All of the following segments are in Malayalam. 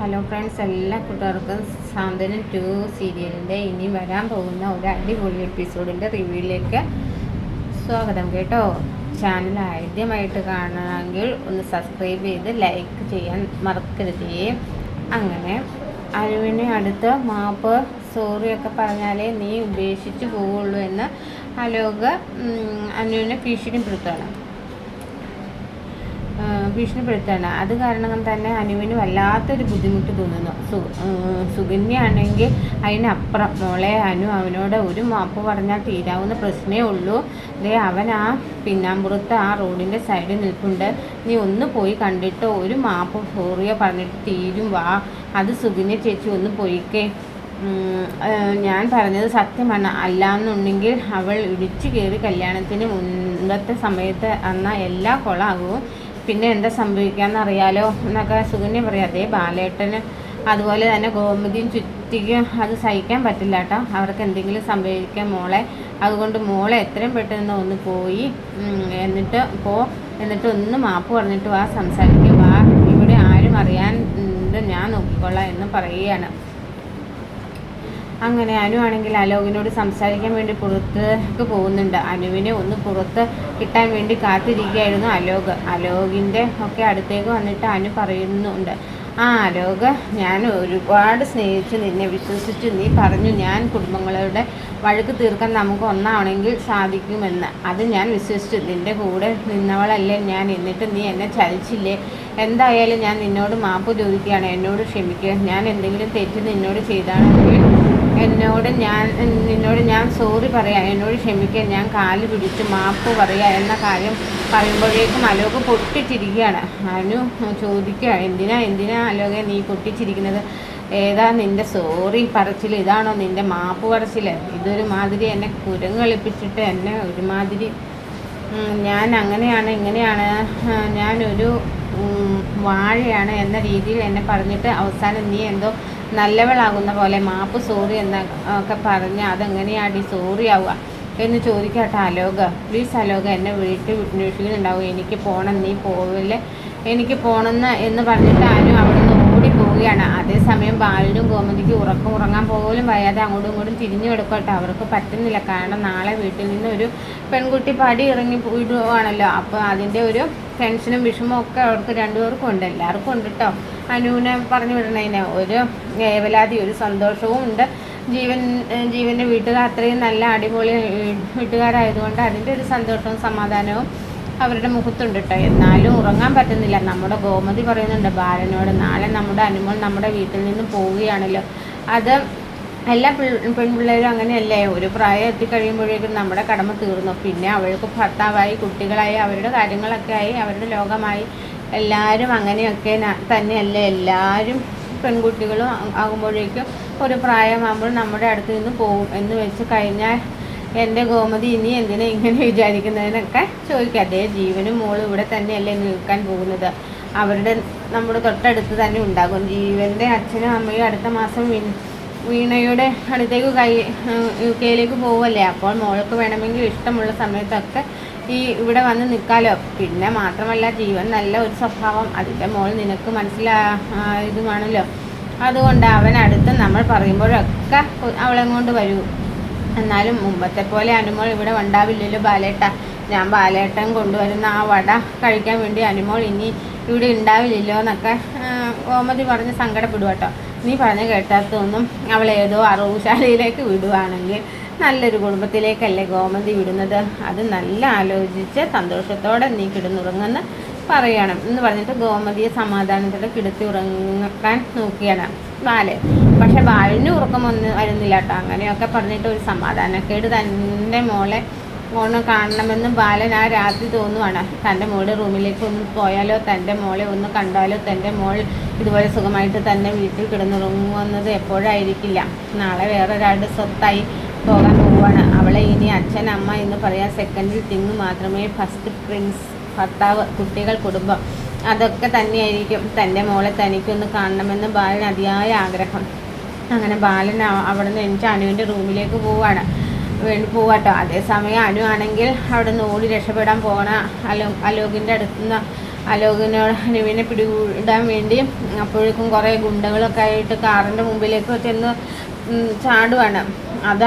ഹലോ ഫ്രണ്ട്സ്, എല്ലാ കൂട്ടുകാർക്കും സാന്ത്വനം 2 സീരിയലിൻ്റെ ഇനി വരാൻ പോകുന്ന ഒരു അടിപൊളി എപ്പിസോഡിൻ്റെ റിവ്യൂയിലേക്ക് സ്വാഗതം കേട്ടോ. ചാനൽ ആദ്യമായിട്ട് കാണണമെങ്കിൽ ഒന്ന് സബ്സ്ക്രൈബ് ചെയ്ത് ലൈക്ക് ചെയ്യാൻ മറക്കരുതേ. അങ്ങനെ അനുവിനെ അടുത്ത് മാപ്പ് സോറിയൊക്കെ പറഞ്ഞാലേ നീ ഉപേക്ഷിച്ച് പോവുള്ളൂ എന്ന് അലോക് അനുവിനെ ഭീഷണിപ്പെടുത്താണ്. അത് കാരണം തന്നെ അനുവിന് വല്ലാത്തൊരു ബുദ്ധിമുട്ട് തോന്നുന്നു. സുകന്യാണെങ്കിൽ അതിനപ്പുറം. മോളെ അനു, അവനോട് ഒരു മാപ്പ് പറഞ്ഞാൽ തീരാവുന്ന പ്രശ്നമേ ഉള്ളൂ. അവൻ ആ പിന്നാമ്പുറത്ത് ആ റോഡിൻ്റെ സൈഡിൽ നിൽപ്പുണ്ട്. നീ ഒന്ന് പോയി കണ്ടിട്ട് ഒരു മാപ്പ് സോറിയോ പറഞ്ഞിട്ട് തീരും. വാ, അത് സുകന്യ ചേച്ചി ഒന്ന് പോയിക്കേ. ഞാൻ പറഞ്ഞത് സത്യമാണ്. അല്ലാന്നുണ്ടെങ്കിൽ അവൾ ഇടിച്ചു കയറി കല്യാണത്തിന് മുൻപത്തെ സമയത്ത് എന്നാൽ എല്ലാ കൊളാകും. പിന്നെ എന്താ സംഭവിക്കാമെന്നറിയാലോ എന്നൊക്കെ സുകന്യ പറയാം. അതേ ബാലേട്ടന് അതുപോലെ തന്നെ ഗോമതിയും ചുറ്റിക്കും അത് സഹിക്കാൻ പറ്റില്ല കേട്ടോ. അവർക്ക് എന്തെങ്കിലും സംഭവിക്കാം മോളെ. അതുകൊണ്ട് മോളെ എത്രയും പെട്ടെന്ന് ഒന്ന് പോയി എന്നിട്ട് ഒന്ന് മാപ്പ് പറഞ്ഞിട്ട് വാ, സംസാരിക്കുക വാ. ഇവിടെ ആരും അറിയാൻ ഞാൻ നോക്കിക്കൊള്ളാം എന്ന് പറയുകയാണ്. അങ്ങനെ അനു ആണെങ്കിൽ അലോകിനോട് സംസാരിക്കാൻ വേണ്ടി പുറത്തേക്ക് പോകുന്നുണ്ട്. അനുവിനെ ഒന്ന് പുറത്ത് കിട്ടാൻ വേണ്ടി കാത്തിരിക്കുകയായിരുന്നു അലോകിൻ്റെ ഒക്കെ അടുത്തേക്ക് വന്നിട്ട് അനു പറയുന്നുണ്ട്, അലോക്, ഞാൻ ഒരുപാട് സ്നേഹിച്ച് നിന്നെ വിശ്വസിച്ചു. നീ പറഞ്ഞു ഞാൻ കുടുംബങ്ങളുടെ വഴക്ക് തീർക്കാൻ നമുക്ക് ഒന്നാണെങ്കിൽ സാധിക്കുമെന്ന്. അത് ഞാൻ വിശ്വസിച്ചു. നിൻ്റെ കൂടെ നിന്നവളല്ലേ ഞാൻ. എന്നിട്ട് നീ എന്നെ ചതിച്ചില്ലേ. എന്തായാലും ഞാൻ നിന്നോട് മാപ്പ് ചോദിക്കുകയാണ്. എന്നോട് ക്ഷമിക്കുക. ഞാൻ എന്തെങ്കിലും തെറ്റ് നിന്നോട് ചെയ്താണെങ്കിൽ നിന്നോട് ഞാൻ സോറി പറയാം. എന്നോട് ക്ഷമിക്കുക. ഞാൻ കാല് പിടിച്ച് മാപ്പ് പറയുക എന്ന കാര്യം പറയുമ്പോഴേക്കും അലോക് പൊട്ടിച്ചിരിക്കുകയാണ്. അനു ചോദിക്കുക, എന്തിനാ അലോകെ നീ പൊട്ടിച്ചിരിക്കുന്നത്? ഏതാ നിൻ്റെ സോറി പറച്ചിൽ? ഇതാണോ നിൻ്റെ മാപ്പ് പറച്ചിൽ? ഇതൊരു മാതിരി എന്നെ കുരങ്ങളിപ്പിച്ചിട്ട് എന്നെ ഒരുമാതിരി ഞാൻ അങ്ങനെയാണ് ഇങ്ങനെയാണ്, ഞാനൊരു വാഴയാണ് എന്ന രീതിയിൽ എന്നെ പറഞ്ഞിട്ട് അവസാനം നീ എന്തോ നല്ലവളാകുന്ന പോലെ മാപ്പ് സോറി എന്നൊക്കെ പറഞ്ഞ് അതെങ്ങനെയാണ് സോറി ആവുക എന്ന് ചോദിക്കട്ടെ അലോക്. പ്ലീസ് അലോക്, എന്നെ വീട്ടിൽ അന്വേഷിക്കുന്നുണ്ടാവും. എനിക്ക് പോകണം, നീ പോവില്ലേ, എനിക്ക് പോകണമെന്ന് എന്ന് പറഞ്ഞിട്ട് അനു അവിടെ നിന്ന് ഓടിപ്പോവുകയാണ്. അതേസമയം ബാലിനും ഗോമതിക്ക് ഉറങ്ങാൻ പോലും വയ്യാതെ അങ്ങോട്ടും ഇങ്ങോട്ടും തിരിഞ്ഞു കിടക്കട്ടെ. അവർക്ക് പറ്റുന്നില്ല. കാരണം നാളെ വീട്ടിൽ നിന്ന് ഒരു പെൺകുട്ടി പടി ഇറങ്ങി വിടുവാണല്ലോ. അപ്പോൾ അതിൻ്റെ ഒരു ടെൻഷനും വിഷമവും ഒക്കെ അവർക്ക് രണ്ടുപേർക്കും ഉണ്ട്. എല്ലാവർക്കും ഉണ്ട് കേട്ടോ. അനുവിനെ പറഞ്ഞു വിടണതിന് ഒരു വേവലാതി, ഒരു സന്തോഷവും ഉണ്ട്. ജീവൻ്റെ വീട്ടുകാർ അത്രയും നല്ല അടിപൊളി വീട്ടുകാരായതുകൊണ്ട് അതിൻ്റെ ഒരു സന്തോഷവും സമാധാനവും അവരുടെ മുഖത്തുണ്ട് കേട്ടോ. എന്നാലും ഉറങ്ങാൻ പറ്റുന്നില്ല. നമ്മുടെ ഗോമതി പറയുന്നുണ്ട് ബാലനോട്, നാളെ നമ്മുടെ അനുമോൾ നമ്മുടെ വീട്ടിൽ നിന്ന് പോവുകയാണല്ലോ. അത് എല്ലാ പെൺപിള്ളേരും അങ്ങനെയല്ലേ. ഒരു പ്രായം എത്തിക്കഴിയുമ്പോഴേക്കും നമ്മുടെ കടമ തീർന്നു. പിന്നെ അവൾക്ക് ഭർത്താവായി, കുട്ടികളായി, അവരുടെ കാര്യങ്ങളൊക്കെ ആയി, അവരുടെ ലോകമായി. എല്ലാവരും അങ്ങനെയൊക്കെ തന്നെയല്ലേ. എല്ലാവരും പെൺകുട്ടികളും ആകുമ്പോഴേക്കും ഒരു പ്രായമാകുമ്പോൾ നമ്മുടെ അടുത്ത് നിന്ന് പോകും എന്ന് വെച്ച് കഴിഞ്ഞാൽ എൻ്റെ ഗോമതി ഇനി എന്തിനാ ഇങ്ങനെ വിചാരിക്കുന്നതിനൊക്കെ ചോദിക്കുക. അതേ ജീവനും മോളും ഇവിടെ തന്നെയല്ലേ നിൽക്കാൻ പോകുന്നത്. നമ്മുടെ തൊട്ടടുത്ത് തന്നെ ഉണ്ടാകും. ജീവൻ്റെ അച്ഛനും അമ്മയും അടുത്ത മാസം വീണയുടെ അടുത്തേക്ക് UK പോവല്ലേ. അപ്പോൾ മോൾക്ക് വേണമെങ്കിൽ ഇഷ്ടമുള്ള സമയത്തൊക്കെ ഇവിടെ വന്ന് നിൽക്കാമല്ലോ. പിന്നെ മാത്രമല്ല ജീവൻ നല്ല ഒരു സ്വഭാവം, അതിൻ്റെ മോൾ നിനക്ക് ഇതുമാണല്ലോ. അതുകൊണ്ട് അവനടുത്ത് നമ്മൾ പറയുമ്പോഴൊക്കെ അവളെ കൊണ്ട് വരൂ. എന്നാലും മുമ്പത്തെ പോലെ അനുമോൾ ഇവിടെ ഉണ്ടാവില്ലല്ലോ ബാലേട്ട. ഞാൻ ബാലേട്ടൻ കൊണ്ടുവരുന്ന ആ വട കഴിക്കാൻ വേണ്ടി അനുമോൾ ഇനി ഇവിടെ ഉണ്ടാവില്ലല്ലോ എന്നൊക്കെ ഗോമതി പറഞ്ഞ് സങ്കടപ്പെടുക കേട്ടോ. നീ പറഞ്ഞ് കേട്ടാത്തൊന്നും അവളേതോ അറവുശാലയിലേക്ക് വിടുവാണെങ്കിൽ നല്ലൊരു കുടുംബത്തിലേക്കല്ലേ ഗോമതി വിടുന്നത്. അത് നല്ല ആലോചിച്ച് സന്തോഷത്തോടെ നീ കിടന്നുറങ്ങുമെന്ന് പറയണം എന്ന് പറഞ്ഞിട്ട് ഗോമതിയെ സമാധാനത്തോടെ കിടത്തി ഉറങ്ങാൻ നോക്കിയാണ് ബാലൻ. പക്ഷെ ബാലിന് ഉറക്കമൊന്നും വരുന്നില്ല കേട്ടോ. അങ്ങനെയൊക്കെ പറഞ്ഞിട്ട് ഒരു സമാധാനക്കേട് തൻ്റെ മോളെ ഒന്ന് കാണണമെന്ന് ബാലൻ ആ രാത്രി തോന്നുവാണ്. തൻ്റെ മോളുടെ റൂമിലേക്ക് ഒന്ന് പോയാലോ, തൻ്റെ മോളെ ഒന്ന് കണ്ടാലോ, തൻ്റെ മോൾ ഇതുപോലെ സുഖമായിട്ട് തന്നെ വീട്ടിൽ കിടന്നുറങ്ങുന്നത് എപ്പോഴായിരിക്കില്ല. നാളെ വേറൊരാളുടെ സ്വത്തായി പോകാൻ പോവുകയാണ്. അവളെ ഇനി അച്ഛൻ അമ്മ എന്ന് പറയാൻ സെക്കൻഡിൽ തിങ്ങ് മാത്രമേ. ഫസ്റ്റ് പ്രിൻസ്, ഭർത്താവ്, കുട്ടികൾ, കുടുംബം, അതൊക്കെ തന്നെയായിരിക്കും. തൻ്റെ മോളെ തനിക്കൊന്ന് കാണണമെന്ന് ബാലൻ അതിയായ ആഗ്രഹം. അങ്ങനെ ബാലൻ അവിടെ നിന്ന് എനിക്ക് അനുവിൻ്റെ റൂമിലേക്ക് പോവാട്ടോ. അതേസമയം അനു ആണെങ്കിൽ അവിടെ നിന്ന് ഓടി രക്ഷപ്പെടാൻ പോകണ അലോകിൻ്റെ അടുത്തുനിന്ന് അനുവിനെ പിടികൂടാൻ വേണ്ടി അപ്പോഴേക്കും കുറേ ഗുണ്ടകളൊക്കെ ആയിട്ട് കാറിൻ്റെ മുമ്പിലേക്ക് ചെന്ന് ചാടുവാണ്. അത്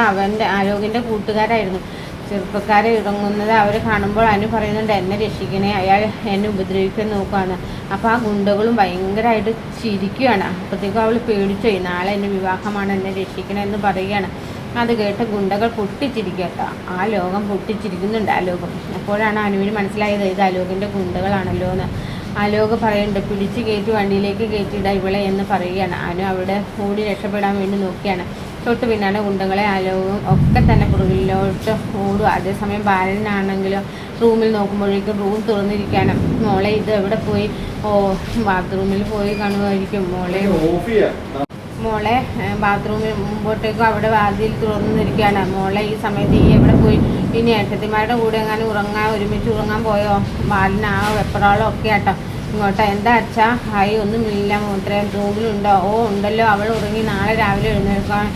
ആലോകിൻ്റെ കൂട്ടുകാരായിരുന്നു. ചെറുപ്പക്കാരെ ഇറങ്ങുന്നത് അവർ കാണുമ്പോൾ അനു പറയുന്നുണ്ട്, എന്നെ രക്ഷിക്കണേ, അയാൾ എന്നെ ഉപദ്രവിക്കാൻ നോക്കുകയാണ്. അപ്പോൾ ആ ഗുണ്ടകളും ഭയങ്കരമായിട്ട് ചിരിക്കുകയാണ്. അപ്പോഴത്തേക്കും അവൾ പേടിച്ചുപോയി, നാളെ എൻ്റെ വിവാഹമാണ്, എന്നെ രക്ഷിക്കണേ എന്ന് പറയുകയാണ്. അത് കേട്ട് ഗുണ്ടകൾ പൊട്ടിച്ചിരിക്കട്ടോ, ആ ലോകം പൊട്ടിച്ചിരിക്കുന്നുണ്ട് ആലോകം. അപ്പോഴാണ് അനുവിന് മനസ്സിലായത് ഇത് ആലോകിൻ്റെ ഗുണ്ടകളാണല്ലോ എന്ന്. ആലോക് പറയുന്നുണ്ട്, പിടിച്ച് കയറ്റി വണ്ടിയിലേക്ക് കയറ്റിയിട ഇവളെ എന്ന് പറയുകയാണ്. അനു അവിടെ ഓടി രക്ഷപ്പെടാൻ വേണ്ടി നോക്കിയാണ്. തൊട്ട് പിന്നാലെ ഗുണ്ടകളെ ആലോകും ഒക്കെ തന്നെ പുറകിലോട്ട് ഓടും. അതേസമയം ബാലനാണെങ്കിലും റൂമിൽ നോക്കുമ്പോഴേക്കും റൂം തുറന്നിരിക്കുകയാണ്. മോളെ ഇത് എവിടെ പോയി? ബാത്റൂമിൽ പോയി കാണുമായിരിക്കും. മോളെ ബാത്റൂമിൽ മുമ്പോട്ടേക്കും അവിടെ വാതിൽ തുറന്നിരിക്കുകയാണ്. മോളെ ഈ സമയത്ത് ഈ എവിടെ പോയി? ഇനി ഏട്ടത്തിമാരുടെ കൂടെ എങ്ങാനും ഒരുമിച്ച് ഉറങ്ങാൻ പോയോ? ബാലൻ ആ വെപ്പറാളോ ഒക്കെ ആട്ടോ ഇങ്ങോട്ടാ. എന്താ അച്ഛാ? ഹായ്, ഒന്നുമില്ല മോത്രേ, റൂമിലുണ്ടോ? ഉണ്ടല്ലോ, അവൾ ഉറങ്ങി, നാളെ രാവിലെ എഴുന്നേൽക്കാൻ,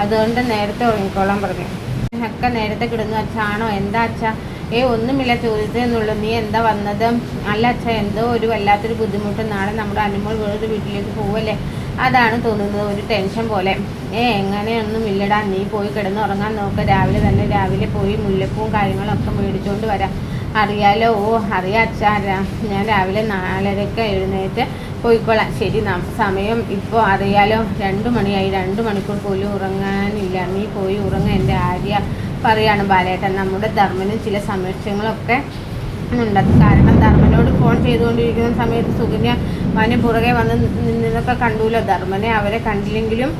അതുകൊണ്ട് നേരത്തെ ഉറങ്ങിക്കോളാൻ പറഞ്ഞു. ഒക്കെ നേരത്തെ കിടന്നു അച്ഛാണോ? എന്താ അച്ഛാ? ഒന്നുമില്ല, ചോദിച്ചതെന്നുള്ളൂ. നീ എന്താ വന്നത്? അല്ല അച്ഛാ, എന്തോ ഒരു വല്ലാത്തൊരു ബുദ്ധിമുട്ട്. നാളെ നമ്മുടെ അനുമോൾ വേറൊരു വീട്ടിലേക്ക് പോവല്ലേ, അതാണ് തോന്നുന്നത്, ഒരു ടെൻഷൻ പോലെ. എങ്ങനെയൊന്നും ഇല്ലടാ, നീ പോയി കിടന്നുറങ്ങാൻ നോക്കുക. രാവിലെ പോയി മുല്ലപ്പൂവും കാര്യങ്ങളൊക്കെ മേടിച്ചുകൊണ്ട് വരാം. അറിയാലോ? അറിയാം അച്ഛാ, ഞാൻ രാവിലെ 4:30 എഴുന്നേറ്റ് പോയിക്കോളാം. ശരി, സമയം ഇപ്പോൾ അറിയാലോ, 2 മണിയായി, 2 മണിക്കൂർ പോലും ഉറങ്ങാനില്ല. നീ പോയി ഉറങ്ങ എൻ്റെ ആര്യ പറയാണ് ബാലേട്ടൻ. നമ്മുടെ ധർമ്മന് ചില സംശയങ്ങളൊക്കെ ഉണ്ട്. കാരണം ധർമ്മനോട് ഫോൺ ചെയ്തുകൊണ്ടിരിക്കുന്ന സമയത്ത് സുകന്യ മനെ പുറകെ വന്ന് നിന്നതൊക്കെ കണ്ടുല്ലോ. ധർമ്മനെ അവരെ കണ്ടില്ലെങ്കിലും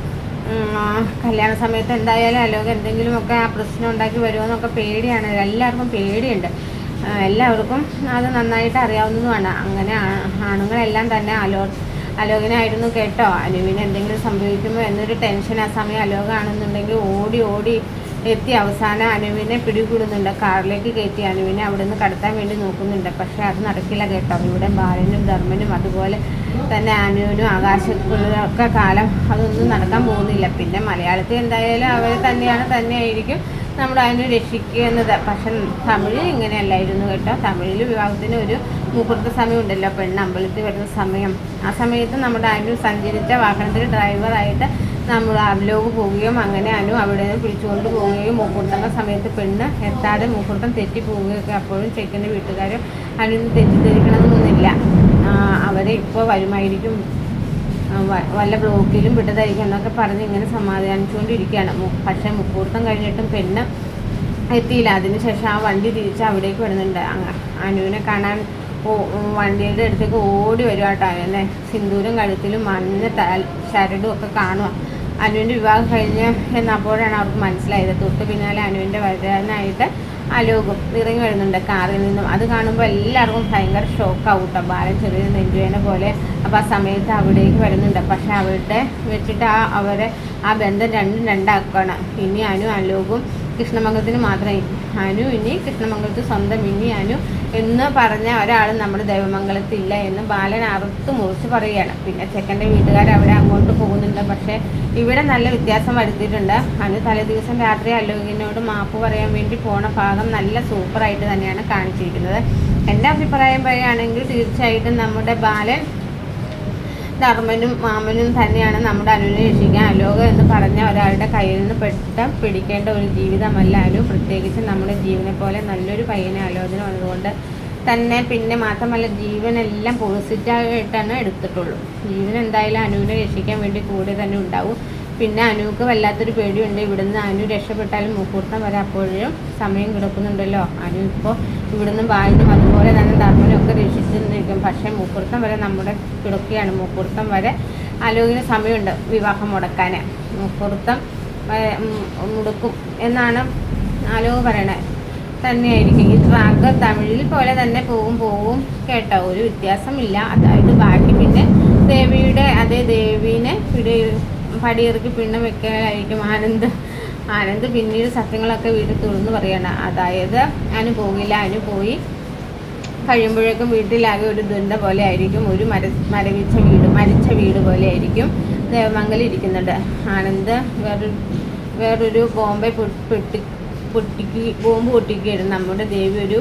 കല്യാണ സമയത്ത് എന്തായാലും അലോക് എന്തെങ്കിലുമൊക്കെ ആ പ്രശ്നം ഉണ്ടാക്കി വരുമോയെന്നൊക്കെ പേടിയാണ്. എല്ലാവർക്കും പേടിയുണ്ട്. എല്ലാവർക്കും അത് നന്നായിട്ട് അറിയാവുന്നതുമാണ്. അങ്ങനെ ആണുങ്ങളെല്ലാം തന്നെ അലോകിനായിരുന്നു കേട്ടോ. അനുവിന് എന്തെങ്കിലും സംഭവിക്കുമോ എന്നൊരു ടെൻഷൻ ആ സമയം അലോകാണെന്നുണ്ടെങ്കിൽ ഓടി എത്തി അവസാനം അനുവിനെ പിടികൂടുന്നുണ്ട്. കാറിലേക്ക് കയറ്റി അനുവിനെ അവിടെ നിന്ന് കടത്താൻ വേണ്ടി നോക്കുന്നുണ്ട്. പക്ഷേ അത് നടക്കില്ല കേട്ടോ. ഇവിടെ ബാലനും ധർമ്മനും അതുപോലെ തന്നെ അനുവിനും ആകാശക്കുള്ളൊക്കെ കാലം അതൊന്നും നടക്കാൻ പോകുന്നില്ല. പിന്നെ മലയാളത്തിൽ എന്തായാലും അവർ തന്നെയായിരിക്കും നമ്മുടെ അതിനെ രക്ഷിക്കുന്നത്. പക്ഷെ തമിഴിൽ ഇങ്ങനെയല്ലായിരുന്നു കേട്ടോ. തമിഴിൽ വിവാഹത്തിന് ഒരു മുഹൂർത്ത സമയം ഉണ്ടല്ലോ, പെണ്ണ് അമ്പലത്തിൽ വരുന്ന സമയം. ആ സമയത്ത് നമ്മുടെ അനു സഞ്ചരിച്ച വാഹനത്തിൽ ഡ്രൈവറായിട്ട് നമ്മൾ അലോക് പോവുകയും അങ്ങനെ അനു അവിടെ നിന്ന് പിടിച്ചുകൊണ്ട് പോവുകയും മുഹൂർത്തങ്ങളുടെ സമയത്ത് പെണ്ണ് എത്താതെ മുഹൂർത്തം തെറ്റി പോവുകയൊക്കെ. അപ്പോഴും ചെക്കൻ്റെ വീട്ടുകാരും അനുവിന് തെറ്റിദ്ധരിക്കണമെന്നൊന്നുമില്ല. അവരെ ഇപ്പോൾ വരുമായിരിക്കും, വല്ല ബ്ലോക്കിലും വിട്ടതായിരിക്കും എന്നൊക്കെ പറഞ്ഞ് ഇങ്ങനെ സമാധാനിച്ചുകൊണ്ടിരിക്കുകയാണ്. പക്ഷേ മുഹൂർത്തം കഴിഞ്ഞിട്ടും പെണ്ണ് എത്തിയില്ല. അതിനുശേഷം ആ വണ്ടി തിരിച്ച് അവിടേക്ക് വരുന്നുണ്ട്. അനുവിനെ കാണാൻ വണ്ടിയുടെ അടുത്തേക്ക് ഓടി വരും കേട്ടോ. എന്നെ സിന്ദൂരം കഴുത്തിലും മഞ്ഞ ശരടും ഒക്കെ കാണുക. അനുവിൻ്റെ വിവാഹം കഴിഞ്ഞ് എന്നപ്പോഴാണ് അവർക്ക് മനസ്സിലായത്. തൊട്ട് പിന്നാലെ അനുവിൻ്റെ വരാനായിട്ട് അലോകും ഇറങ്ങി വരുന്നുണ്ട് കാറിൽ നിന്നും. അത് കാണുമ്പോൾ എല്ലാവർക്കും ഭയങ്കര ഷോക്കാവും കേട്ടോ. ബാലൻ ചെറിയ നെഞ്ചുവേന പോലെ. അപ്പോൾ ആ സമയത്ത് അവിടേക്ക് വരുന്നുണ്ട്. പക്ഷെ അവിടെ വെച്ചിട്ട് അവരെ ആ ബന്ധം രണ്ടാക്കുകയാണ്. ഇനി അലോകും കൃഷ്ണമംഗലത്തിന് മാത്രമേ ഇനി കൃഷ്ണമംഗലത്ത് സ്വന്തം അനു എന്ന് പറഞ്ഞ ഒരാൾ നമ്മുടെ ദൈവമംഗലത്തില്ല എന്ന് ബാലൻ അറുത്ത് മുറിച്ച് പറയുകയാണ്. പിന്നെ ചെക്കൻ്റെ വീട്ടുകാർ അവിടെ അങ്ങോട്ട് പോകുന്നുണ്ട്. പക്ഷേ ഇവിടെ നല്ല വ്യത്യാസം വരുത്തിയിട്ടുണ്ട്. തലേ ദിവസം രാത്രി അലോകിനോട് മാപ്പ് പറയാൻ വേണ്ടി പോണ ഭാഗം നല്ല സൂപ്പറായിട്ട് തന്നെയാണ് കാണിച്ചിരിക്കുന്നത്. എൻ്റെ അഭിപ്രായം പറയുകയാണെങ്കിൽ തീർച്ചയായിട്ടും നമ്മുടെ ബാലൻ ധർമ്മനും മാമനും തന്നെയാണ് നമ്മുടെ അനുവിനെ രക്ഷിക്കാൻ. അലോക് എന്ന് പറഞ്ഞ ഒരാളുടെ കയ്യിൽ നിന്ന് പിടിക്കേണ്ട ഒരു ജീവിതമല്ല അനു. പ്രത്യേകിച്ച് നമ്മുടെ ജീവനെ പോലെ നല്ലൊരു പയ്യനെ ആലോചന വന്നതുകൊണ്ട് തന്നെ. പിന്നെ മാത്രമല്ല ജീവനെല്ലാം പോസിറ്റീവായിട്ടാണ് എടുത്തിട്ടുള്ളൂ. ജീവൻ എന്തായാലും അനുവിനെ രക്ഷിക്കാൻ വേണ്ടി കൂടെ തന്നെ ഉണ്ടാവും. പിന്നെ അനുക്ക് വല്ലാത്തൊരു പേടിയുണ്ട്. ഇവിടുന്ന് അനു രക്ഷപ്പെട്ടാലും മുഹൂർത്തം വരെ അപ്പോഴും സമയം കിടക്കുന്നുണ്ടല്ലോ. അനു ഇപ്പോൾ ഇവിടുന്ന് ബാലിനും അതുപോലെ തന്നെ ധർമ്മനും ഒക്കെ രക്ഷിച്ചു നിൽക്കും. പക്ഷേ മുഹൂർത്തം വരെ നമ്മുടെ കിടക്കുകയാണ്. മുഹൂർത്തം വരെ അലോകിന് സമയമുണ്ട് വിവാഹം മുടക്കാൻ. മുഹൂർത്തം മുടക്കും എന്നാണ് അലോക് പറയണത്. തന്നെയായിരിക്കും ഈ ട്രാക്ക് തമിഴിൽ പോലെ തന്നെ പോവും കേട്ടോ. ഒരു വ്യത്യാസമില്ല. അതായത് ബാക്കി പിന്നെ ദേവീനെ പടിയിറക്കി പിന്നെ വെക്കലായിരിക്കും. ആനന്ദ് പിന്നീട് സത്യങ്ങളൊക്കെ വീട്ടിൽ തുറന്ന് പറയണം. അതായത് അനു പോകില്ല. അനു പോയി കഴിയുമ്പോഴേക്കും വീട്ടിലാകെ ഒരു ദുരന്ത പോലെ ആയിരിക്കും. ഒരു മരിച്ച വീട് പോലെ ആയിരിക്കും ദേവമംഗലം ഇരിക്കുന്നുണ്ട്. ആനന്ദ് വേറൊരു ബോംബ് പൊട്ടിക്കുകയായിരുന്നു. നമ്മുടെ ദേവി ഒരു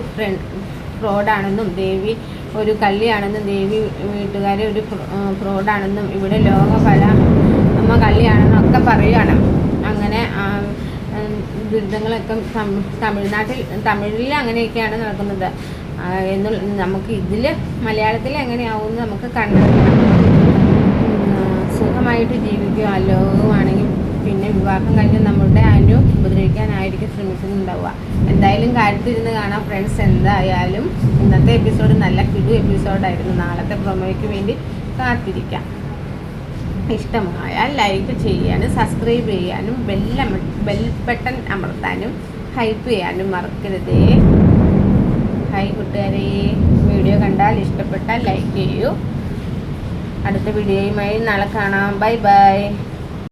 ഫ്രോഡാണെന്നും ദേവി ഒരു കള്ളിയാണെന്നും ദേവി വീട്ടുകാരെ ഒരു ഫ്രോഡാണെന്നും ഇവിടെ ലോക പല അമ്മ കള്ളിയാണെന്നും ഒക്കെ പറയുകയാണ്. അങ്ങനെ ദുരിതങ്ങളൊക്കെ തമിഴിൽ അങ്ങനെയൊക്കെയാണ് നടക്കുന്നത്. നമുക്ക് ഇതിൽ മലയാളത്തിൽ എങ്ങനെയാവുമെന്ന് നമുക്ക് കണ്ടെത്തണം. സുഖമായിട്ട് ജീവിക്കുക. ലോകമാണെങ്കിൽ പിന്നെ വിവാഹം കഴിഞ്ഞ് നമ്മളുടെ ഉപദ്രവിക്കാനായിരിക്കും ശ്രമിക്കുന്നുണ്ടാവുക. എന്തായാലും കാര്യത്തിരുന്ന് കാണാം ഫ്രണ്ട്സ്. എന്തായാലും ഇന്നത്തെ എപ്പിസോഡ് നല്ല കിടു എപ്പിസോഡായിരുന്നു. നാളത്തെ പ്രൊമോയ്ക്ക് വേണ്ടി കാത്തിരിക്കാം. ഇഷ്ടമായാൽ ലൈക്ക് ചെയ്യാനും സബ്സ്ക്രൈബ് ചെയ്യാനും ബെൽ ബട്ടൺ അമർത്താനും ഹൈപ്പ് ചെയ്യാനും മറക്കരുതേ. ഹായ് കൂട്ടുകാരെ, വീഡിയോ കണ്ടാൽ ഇഷ്ടപ്പെട്ടാൽ ലൈക്ക് ചെയ്യൂ. അടുത്ത വീഡിയോയുമായി നാളെ കാണാം. Bye bye.